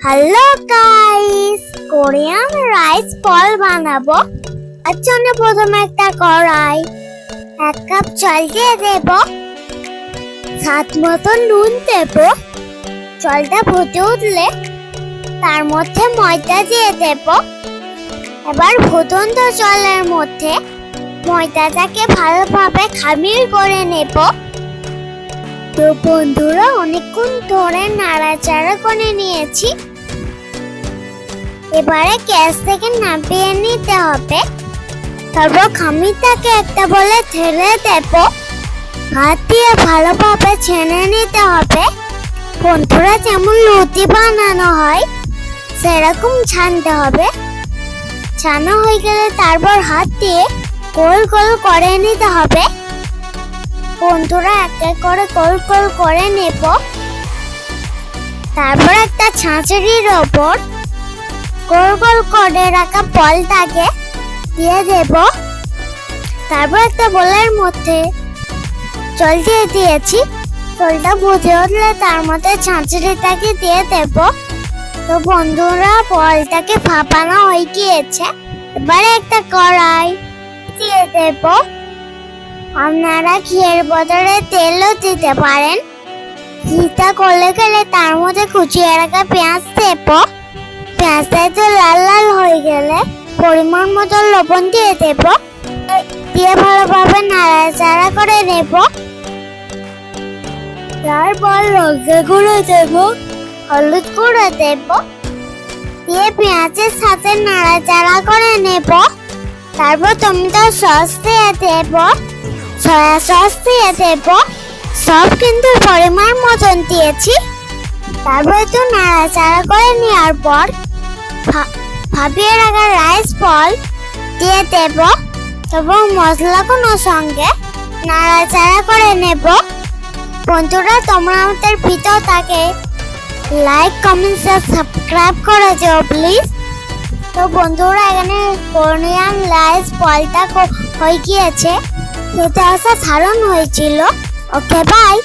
Hello guys, Korean rice বল বানাবো। তার জন্য প্রথমে একটা কড়াই, 1 কাপ চাল দিয়ে দেব, স্বাদ মতো নুন দেব। চালটা ফুটে উঠলে তার মধ্যে ময়দা দিয়ে দেব। এবার ফুটন্ত জলের মধ্যে ময়দাটাকে ভালোভাবে খামির করে নেব। তো বন্ধুরা, অনেকক্ষণ ধরে নাড়াচাড়া করে নিয়েছি। এবারে গ্যাস থেকে নামিয়ে নিতে হবে। তারপর খামিরটাকে একটা বলে ঢেলে দেব। হাত দিয়ে ভালোভাবে ছেনে নিতে হবে। বন্ধুরা, যেমন লুচি বানানো হয় সেরকম ছানতে হবে। ছানা হয়ে গেলে তারপর হাত দিয়ে গোল গোল করে নিতে হবে। বন্ধুরা, এক এক করে গোল গোল করে নেব। তারপর একটা ছাঁচড়ির ওপর গোল গোল করে রাখা বলটাকে দিয়ে দেব। তারপর একটা বলের মধ্যে জল দিয়ে দিয়েছি। জলটা ফুটে উঠলে তার মধ্যে ছাঁচড়িটাকে দিয়ে দেব। তো বন্ধুরা, বলটাকে ভাপানো হয়ে গিয়েছে। এবারে একটা কড়াই দিয়ে দেব। আপনারা ঘিয়ের বদলে তেলও দিতে পারেন। ঘিটা গলে গেলে তার মধ্যে কুচিয়ে রাখা পেঁয়াজ দেব। পেঁয়াজটা একটু লাল লাল হয়ে গেলে পরিমাণ মতো লবণ দিয়ে দেব। দিয়ে ভালোভাবে নাড়াচাড়া করে নেব। তারপর লঙ্কা গুঁড়ো দেব, হলুদ গুঁড়ো দেব। দিয়ে পেঁয়াজের সাথে নাড়াচাড়া করে নেব। তারপর টমেটো সস দিয়ে দেব, সয়া সস দিয়ে দেব। সব কিন্তু পরিমাণ মতন দিয়েছি। তারপর একটু নাড়াচাড়া করে নেওয়ার পর ভাপিয়ে রাখা রাইস বল দিয়ে দেব এবং মশলাগুলোর সঙ্গে নাড়াচাড়া করে নেব। বন্ধুরা, তোমরা আমাদের ভিডিওটাকে লাইক, কমেন্ট, সাবস্ক্রাইব করে দিও প্লিজ। তো বন্ধুরা, এখানে কোরিয়ান রাইস বলটা হয়ে গিয়েছে। খেতে অসাধারণ হয়েছিল। ওকে, বাই।